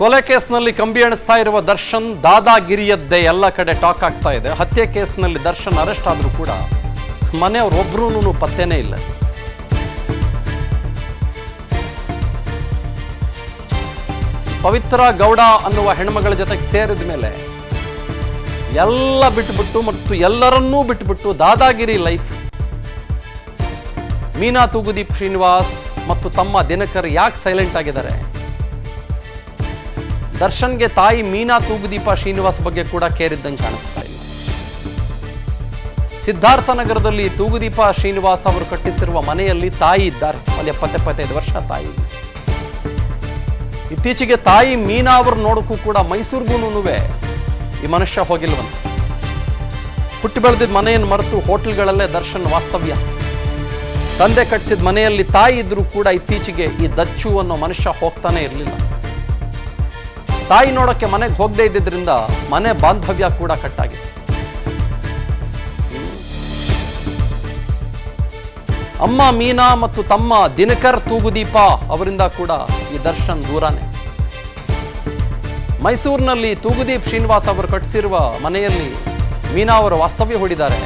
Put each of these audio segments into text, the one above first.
ಕೊಲೆ ಕೇಸ್ನಲ್ಲಿ ಕಂಬಿ ಎಣಿಸ್ತಾ ಇರುವ ದರ್ಶನ್ ದಾದಾಗಿರಿಯದ್ದೇ ಎಲ್ಲ ಕಡೆ ಟಾಕ್ ಆಗ್ತಾ ಇದೆ. ಹತ್ಯೆ ಕೇಸ್ನಲ್ಲಿ ದರ್ಶನ್ ಅರೆಸ್ಟ್ ಆದರೂ ಕೂಡ ಮನೆಯವರೊಬ್ಬರೂ ಪತ್ತೆನೇ ಇಲ್ಲ. ಪವಿತ್ರ ಗೌಡ ಅನ್ನುವ ಹೆಣ್ಮಗಳ ಜೊತೆಗೆ ಸೇರಿದ ಮೇಲೆ ಎಲ್ಲ ಬಿಟ್ಬಿಟ್ಟು ಮತ್ತು ಎಲ್ಲರನ್ನೂ ಬಿಟ್ಬಿಟ್ಟು ದಾದಾಗಿರಿ ಲೈಫ್. ಮೀನಾ ತೂಗುದೀಪ್ ಶ್ರೀನಿವಾಸ್ ಮತ್ತು ತಮ್ಮ ದಿನಕರ್ ಯಾಕೆ ಸೈಲೆಂಟ್ ಆಗಿದ್ದಾರೆ? ದರ್ಶನ್ಗೆ ತಾಯಿ ಮೀನಾ ತೂಗುದೀಪ ಶ್ರೀನಿವಾಸ್ ಬಗ್ಗೆ ಕೂಡ ಕೇರಿದ್ದಂಗೆ ಕಾಣಿಸ್ತಾ ಇಲ್ಲ. ಸಿದ್ಧಾರ್ಥ ನಗರದಲ್ಲಿ ತೂಗುದೀಪ ಶ್ರೀನಿವಾಸ್ ಅವರು ಕಟ್ಟಿಸಿರುವ ಮನೆಯಲ್ಲಿ ತಾಯಿ ಇದ್ದಾರೆ. ಒಂದು 70-75 ವರ್ಷ ತಾಯಿ. ಇತ್ತೀಚೆಗೆ ತಾಯಿ ಮೀನಾ ಅವರು ನೋಡೋಕ್ಕೂ ಕೂಡ ಮೈಸೂರಿಗೂ ಈ ಮನುಷ್ಯ ಹೋಗಿಲ್ವಂತೆ. ಹುಟ್ಟಿ ಬೆಳೆದಿದ್ದ ಮನೆಯನ್ನು ಮರೆತು ಹೋಟೆಲ್ಗಳಲ್ಲೇ ದರ್ಶನ್ ವಾಸ್ತವ್ಯ. ತಂದೆ ಕಟ್ಟಿಸಿದ ಮನೆಯಲ್ಲಿ ತಾಯಿ ಇದ್ರೂ ಕೂಡ ಇತ್ತೀಚೆಗೆ ಈ ದಚ್ಚು ಅನ್ನೋ ಮನುಷ್ಯ ಹೋಗ್ತಾನೆ ಇರಲಿಲ್ಲ. ತಾಯಿ ನೋಡೋಕ್ಕೆ ಮನೆಗೆ ಹೋಗದೇ ಇದ್ದಿದ್ರಿಂದ ಮನೆ ಬಾಂಧವ್ಯ ಕೂಡ ಕಟ್ಟಾಗಿದೆ. ಅಮ್ಮ ಮೀನಾ ಮತ್ತು ತಮ್ಮ ದಿನಕರ್ ತೂಗುದೀಪ ಅವರಿಂದ ಕೂಡ ಈ ದರ್ಶನ್ ದೂರನೇ. ಮೈಸೂರಿನಲ್ಲಿ ತೂಗುದೀಪ್ ಶ್ರೀನಿವಾಸ್ ಅವರು ಕಟ್ಟಿಸಿರುವ ಮನೆಯಲ್ಲಿ ಮೀನಾ ಅವರು ವಾಸ್ತವ್ಯ ಹೂಡಿದ್ದಾರೆ.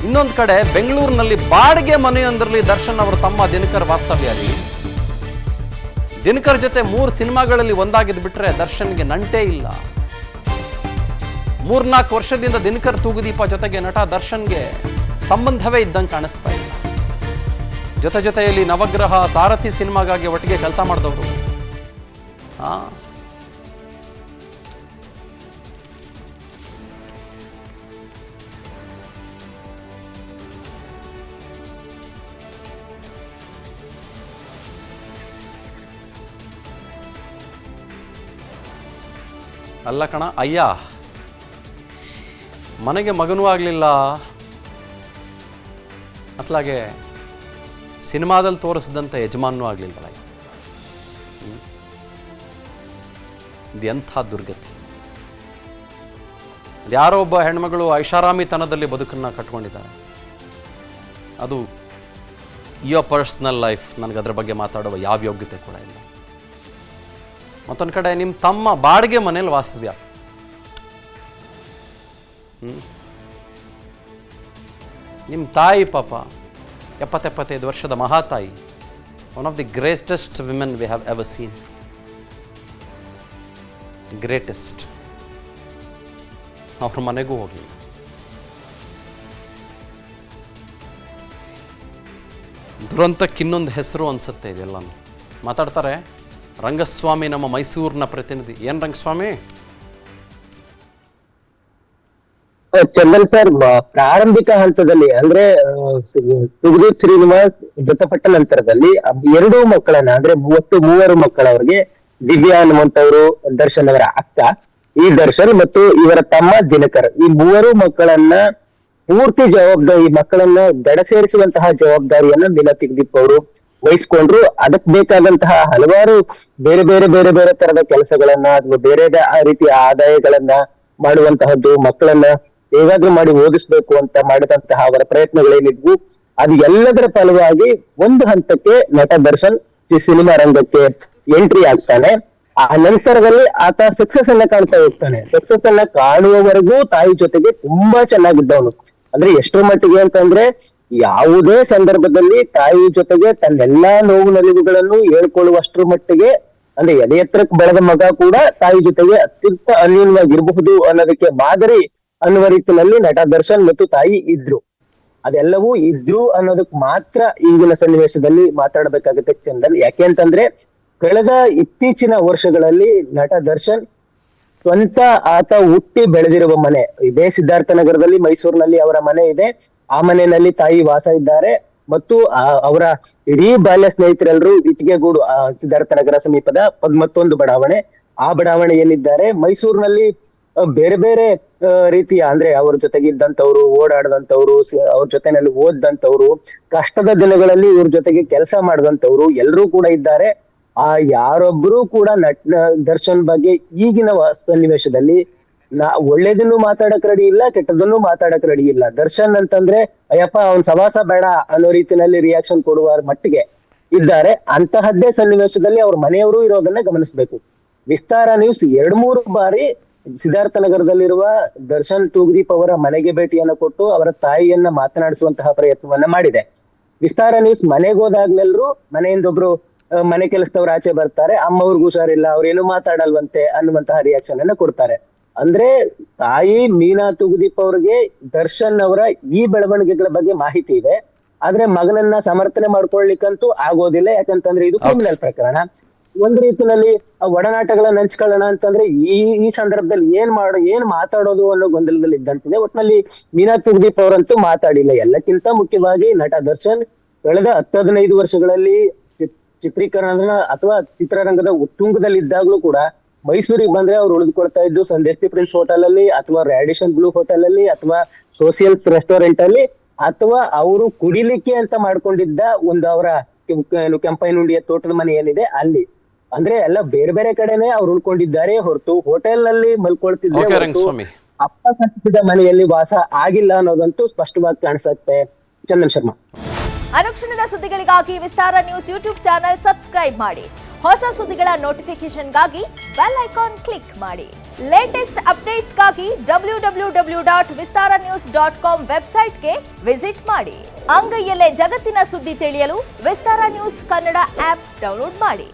ಇನ್ನೊಂದು ಕಡೆ ಬೆಂಗಳೂರಿನಲ್ಲಿ ಬಾಡಿಗೆ ಮನೆಯೊಂದರಲ್ಲಿ ದರ್ಶನ್ ಅವರ ತಮ್ಮ ದಿನಕರ್ ವಾಸ್ತವ್ಯ. ದಿನಕರ್ ಜೊತೆ 3 ಸಿನಿಮಾಗಳಲ್ಲಿ ಒಂದಾಗಿದ್ದು ಬಿಟ್ರೆ ದರ್ಶನ್ಗೆ ನಂಟೇ ಇಲ್ಲ. 3-4 ವರ್ಷದಿಂದ ದಿನಕರ್ ತೂಗುದೀಪ ಜೊತೆಗೆ ನಟ ದರ್ಶನ್ಗೆ ಸಂಬಂಧವೇ ಇದ್ದಂಗೆ ಕಾಣಿಸ್ತಾ ಇಲ್ಲ. ಜೊತೆಯಲ್ಲಿ ನವಗ್ರಹ, ಸಾರಥಿ ಸಿನಿಮಾಗಾಗಿ ಒಟ್ಟಿಗೆ ಕೆಲಸ ಮಾಡಿದವರು. ಅಲ್ಲ ಕಣ ಅಯ್ಯ, ಮನೆಗೆ ಮಗನೂ ಆಗಲಿಲ್ಲ, ಅತ್ಲಾಗೆ ಸಿನಿಮಾದಲ್ಲಿ ತೋರಿಸಿದಂಥ ಯಜಮಾನೂ ಆಗಲಿಲ್ಲ. ಇದು ಎಂಥ ದುರ್ಗತಿ. ಯಾರೋ ಒಬ್ಬ ಹೆಣ್ಮಗಳು ಐಷಾರಾಮಿತನದಲ್ಲಿ ಬದುಕನ್ನು ಕಟ್ಕೊಂಡಿದ್ದಾರೆ. ಅದು ಯುವರ್ ಪರ್ಸ್ನಲ್ ಲೈಫ್. ನನಗೆ ಅದ್ರ ಬಗ್ಗೆ ಮಾತಾಡುವ ಯಾವ ಯೋಗ್ಯತೆ ಕೂಡ ಇಲ್ಲ. ಮತ್ತೊಂದು ಕಡೆ ನಿಮ್ಮ ತಮ್ಮ ಬಾಡಿಗೆ ಮನೇಲಿ ವಾಸ್ತವ್ಯ. ನಿಮ್ಮ ತಾಯಿ ಪಾಪ 70-75 ವರ್ಷದ ಮಹಾತಾಯಿ. One of the greatest women we have ever seen. Greatest. ಅವ್ರ ಮನೆಗೂ ಹೋಗಿ ದುರಂತಕ್ಕೆ ಇನ್ನೊಂದು ಹೆಸರು ಅನ್ಸುತ್ತೆ. ಇದೆಲ್ಲ ಮಾತಾಡ್ತಾರೆ. ರಂಗಸ್ವಾಮಿ ನಮ್ಮ ಮೈಸೂರಿನ ಪ್ರತಿನಿಧಿ. ಏನ್ ರಂಗಸ್ವಾಮಿ? ಚಂದನ್ ಸರ್, ಪ್ರಾರಂಭಿಕ ಹಂತದಲ್ಲಿ ಅಂದ್ರೆ ತೂಗುದೀಪ್ ಶ್ರೀನಿವಾಸ್ ಮೃತಪಟ್ಟ ನಂತರದಲ್ಲಿ 2 ಮಕ್ಕಳನ್ನ ಅಂದ್ರೆ 3 ಮಕ್ಕಳವರಿಗೆ ದಿವ್ಯಾ ಅನ್ನುವಂತವರು ದರ್ಶನ್ ಅವರ ಅಕ್ಕ, ಈ ದರ್ಶನ್ ಮತ್ತು ಇವರ ತಮ್ಮ ದಿನಕರ್, ಈ 3 ಮಕ್ಕಳನ್ನ ಪೂರ್ತಿ ಜವಾಬ್ದಾರಿ, ಈ ಮಕ್ಕಳನ್ನ ದಡ ಸೇರಿಸುವಂತಹ ಜವಾಬ್ದಾರಿಯನ್ನ ಮೀನಾ ತೂಗುದೀಪ್ ಅವರು ವಹಿಸ್ಕೊಂಡ್ರು. ಅದಕ್ಕೆ ಬೇಕಾದಂತಹ ಹಲವಾರು ಬೇರೆ ತರದ ಕೆಲಸಗಳನ್ನ ಅಥವಾ ಬೇರೆ ರೀತಿಯ ಆದಾಯಗಳನ್ನ ಮಾಡುವಂತಹದ್ದು, ಮಕ್ಕಳನ್ನ ಹೇಗಾದ್ರೂ ಮಾಡಿ ಓದಿಸ್ಬೇಕು ಅಂತ ಮಾಡಿದಂತಹ ಅವರ ಪ್ರಯತ್ನಗಳೇನಿದ್ವು, ಅದು ಎಲ್ಲದರ ಫಲವಾಗಿ ಒಂದು ಹಂತಕ್ಕೆ ನಟ ದರ್ಶನ್ ಸಿನಿಮಾ ರಂಗಕ್ಕೆ ಎಂಟ್ರಿ ಆಗ್ತಾನೆ. ಆ ನಂತರದಲ್ಲಿ ಆತ ಸಕ್ಸಸ್ ಅನ್ನ ಕಾಣ್ತಾ ಹೋಗ್ತಾನೆ. ಸಕ್ಸಸ್ ಅನ್ನ ಕಾಣುವವರೆಗೂ ತಾಯಿ ಜೊತೆಗೆ ತುಂಬಾ ಚೆನ್ನಾಗಿದ್ದವನು. ಅಂದ್ರೆ ಎಷ್ಟರ ಮಟ್ಟಿಗೆ ಅಂತಂದ್ರೆ ಯಾವುದೇ ಸಂದರ್ಭದಲ್ಲಿ ತಾಯಿ ಜೊತೆಗೆ ತನ್ನೆಲ್ಲಾ ನೋವು ನಲಿವುಗಳನ್ನು ಹೇಳ್ಕೊಳ್ಳುವಷ್ಟರ ಮಟ್ಟಿಗೆ, ಅಂದ್ರೆ ಎದೆ ಎತ್ತರಕ್ಕೆ ಬೆಳೆದ ಮಗ ಕೂಡ ತಾಯಿ ಜೊತೆಗೆ ಅತ್ಯಂತ ಅನ್ಯೂನ್ಯವಾಗಿರಬಹುದು ಅನ್ನೋದಕ್ಕೆ ಮಾದರಿ ಅನ್ನುವ ರೀತಿಯಲ್ಲಿ ನಟ ದರ್ಶನ್ ಮತ್ತು ತಾಯಿ ಇದ್ರು. ಅದೆಲ್ಲವೂ ಇದ್ರು ಅನ್ನೋದಕ್ ಮಾತ್ರ ಈಗಿನ ಸನ್ನಿವೇಶದಲ್ಲಿ ಮಾತಾಡಬೇಕಾಗುತ್ತೆ ಚಂದನ್. ಯಾಕೆ ಅಂತಂದ್ರೆ ಕಳೆದ ಇತ್ತೀಚಿನ ವರ್ಷಗಳಲ್ಲಿ ನಟ ದರ್ಶನ್ ಸ್ವಂತ ಆತ ಹುಟ್ಟಿ ಬೆಳೆದಿರುವ ಮನೆ ಇದೇ ಸಿದ್ಧಾರ್ಥ ನಗರದಲ್ಲಿ, ಮೈಸೂರಿನಲ್ಲಿ ಅವರ ಮನೆ ಇದೆ. ಆ ಮನೆಯಲ್ಲಿ ತಾಯಿ ವಾಸ ಇದ್ದಾರೆ ಮತ್ತು ಅವರ ಇಡೀ ಬಾಲ್ಯ ಸ್ನೇಹಿತರೆಲ್ಲರೂ ಇಟ್ಟಿಗೆಗೂಡು, ಸಿದ್ಧಾರ್ಥ ನಗರ ಸಮೀಪದ 11 ಬಡಾವಣೆ, ಆ ಬಡಾವಣೆ ಏನಿದ್ದಾರೆ ಮೈಸೂರಿನಲ್ಲಿ ಬೇರೆ ರೀತಿಯ ಅಂದ್ರೆ ಅವ್ರ ಜೊತೆಗೆ ಇದ್ದಂಥವ್ರು, ಓಡಾಡದಂಥವ್ರು, ಅವ್ರ ಜೊತೆನಲ್ಲಿ ಓದ್ದಂಥವ್ರು, ಕಷ್ಟದ ದಿನಗಳಲ್ಲಿ ಇವ್ರ ಜೊತೆಗೆ ಕೆಲಸ ಮಾಡಿದಂಥವ್ರು ಎಲ್ಲರೂ ಕೂಡ ಇದ್ದಾರೆ. ಯಾರೊಬ್ರು ಕೂಡ ದರ್ಶನ್ ಬಗ್ಗೆ ಈಗಿನ ಸನ್ನಿವೇಶದಲ್ಲಿ ಒಳ್ಳೇದನ್ನು ಮಾತಾಡಕ್ ರೆಡಿ ಇಲ್ಲ, ಕೆಟ್ಟದನ್ನು ಮಾತಾಡಕ್ ರೆಡಿ ಇಲ್ಲ. ದರ್ಶನ್ ಅಂತಂದ್ರೆ ಅಯ್ಯಪ್ಪ ಅವ್ನ್ ಸವಾಸ ಬೇಡ ಅನ್ನೋ ರೀತಿಯಲ್ಲಿ ರಿಯಾಕ್ಷನ್ ಕೊಡುವ ಮಟ್ಟಿಗೆ ಇದ್ದಾರೆ. ಅಂತಹದ್ದೇ ಸನ್ನಿವೇಶದಲ್ಲಿ ಅವ್ರ ಮನೆಯವರು ಇರೋದನ್ನ ಗಮನಿಸ್ಬೇಕು. ವಿಸ್ತಾರ ನ್ಯೂಸ್ 2-3 ಬಾರಿ ಸಿದ್ಧಾರ್ಥ ನಗರದಲ್ಲಿರುವ ದರ್ಶನ್ ತೂಗುದೀಪ್ ಅವರ ಮನೆಗೆ ಭೇಟಿಯನ್ನು ಕೊಟ್ಟು ಅವರ ತಾಯಿಯನ್ನ ಮಾತನಾಡಿಸುವಂತಹ ಪ್ರಯತ್ನವನ್ನ ಮಾಡಿದೆ. ವಿಸ್ತಾರ ನ್ಯೂಸ್ ಮನೆಗೆ ಹೋದಾಗ್ಲೆಲ್ಲರೂ ಮನೆಯಿಂದ ಒಬ್ರು ಮನೆ ಕೆಲಸದವ್ರು ಆಚೆ ಬರ್ತಾರೆ, ಅಮ್ಮ ಅವ್ರಿಗೆ ಹುಷಾರಿಲ್ಲ, ಅವ್ರೇನು ಮಾತಾಡಲ್ವಂತೆ ಅನ್ನುವಂತಹ ರಿಯಾಕ್ಷನ್ ಅನ್ನ ಕೊಡ್ತಾರೆ. ಅಂದ್ರೆ ತಾಯಿ ಮೀನಾ ತೂಗುದೀಪ್ ಅವ್ರಿಗೆ ದರ್ಶನ್ ಅವರ ಈ ಬೆಳವಣಿಗೆಗಳ ಬಗ್ಗೆ ಮಾಹಿತಿ ಇದೆ, ಆದ್ರೆ ಮಗನನ್ನ ಸಮರ್ಥನೆ ಮಾಡ್ಕೊಳ್ಲಿಕ್ಕಂತೂ ಆಗೋದಿಲ್ಲ. ಯಾಕಂತಂದ್ರೆ ಇದು ಕ್ರಿಮಿನಲ್ ಪ್ರಕರಣ. ಒಂದ್ ರೀತಿಯಲ್ಲಿ ಆ ಒಡನಾಟಗಳನ್ನ ಹಂಚ್ಕೊಳ್ಳೋಣ ಅಂತಂದ್ರೆ ಈ ಸಂದರ್ಭದಲ್ಲಿ ಏನ್ ಮಾತಾಡೋದು ಅನ್ನೋ ಗೊಂದಲದಲ್ಲಿ ಇದ್ದಂತಿದೆ. ಒಟ್ನಲ್ಲಿ ಮೀನಾ ತೂಗುದೀಪ್ ಅವರಂತೂ ಮಾತಾಡಿಲ್ಲ. ಎಲ್ಲಕ್ಕಿಂತ ಮುಖ್ಯವಾಗಿ ನಟ ದರ್ಶನ್ ಕಳೆದ 10-15 ವರ್ಷಗಳಲ್ಲಿ ಚಿತ್ರೀಕರಣ ಅಥವಾ ಚಿತ್ರರಂಗದ ಉತ್ತುಂಗದಲ್ಲಿ ಇದ್ದಾಗ್ಲೂ ಕೂಡ ಮೈಸೂರಿಗೆ ಬಂದ್ರೆ ಅವ್ರು ಉಳಿದುಕೊಳ್ತಾ ಇದ್ದು ಸಂದೇಶಿ ಪ್ರಿನ್ಸ್ ಹೋಟೆಲ್ ಅಲ್ಲಿ ಅಥವಾ ರ್ಯಾಡಿಷನ್ ಬ್ಲೂ ಹೋಟೆಲ್ ಅಲ್ಲಿ ಅಥವಾ ಸೋಸಿಯಲ್ಸ್ ರೆಸ್ಟೋರೆಂಟ್ ಅಲ್ಲಿ ಅಥವಾ ಅವರು ಕುಡಿಲಿಕ್ಕೆ ಅಂತ ಮಾಡ್ಕೊಂಡಿದ್ದ ಒಂದು ಅವರ ಕೆಂಪೈನುಂಡಿಯ ತೋಟದ ಮನೆ ಏನಿದೆ ಅಲ್ಲಿ. ಅಂದ್ರೆ ಎಲ್ಲ ಬೇರೆ ಬೇರೆ ಕಡೆನೆ ಅವ್ರು ಉಳ್ಕೊಂಡಿದ್ದಾರೆ ಹೊರತು ಹೋಟೆಲ್ ನಲ್ಲಿ ಮಲ್ಕೊಳ್ತಿದ್ರೆ ಅಪ್ಪ ಕಟ್ಟಿಸಿದ ಮನೆಯಲ್ಲಿ ವಾಸ ಆಗಿಲ್ಲ ಅನ್ನೋದಂತೂ ಸ್ಪಷ್ಟವಾಗಿ ಕಾಣಿಸುತ್ತೆ. ಚಂದನ್ ಶರ್ಮಾ. ಅನುಕ್ಷಣದ ಸುದ್ದಿಗಳಿಗಾಗಿ ವಿಸ್ತಾರ ನ್ಯೂಸ್ ಯೂಟ್ಯೂಬ್ ಚಾನೆಲ್ ಸಬ್ಸ್ಕ್ರೈಬ್ ಮಾಡಿ. ಹೊಸ ಸುದ್ದಿಗಳ ನೋಟಿಫಿಕೇಶನ್ಗಾಗಿ ಬೆಲ್ ಐಕಾನ್ ಕ್ಲಿಕ್ ಮಾಡಿ. ಲೇಟೆಸ್ಟ್ ಅಪ್ಡೇಟ್ಸ್ಗಾಗಿ www.vistaranews.com ವೆಬ್ಸೈಟ್ಗೆ ವಿಸಿಟ್ ಮಾಡಿ. ಅಂಗೈಯಲ್ಲೇ ಜಗತ್ತಿನ ಸುದ್ದಿ ತಿಳಿಯಲು ವಿಸ್ತಾರ ನ್ಯೂಸ್ ಕನ್ನಡ ಆಪ್ ಡೌನ್ಲೋಡ್ ಮಾಡಿ.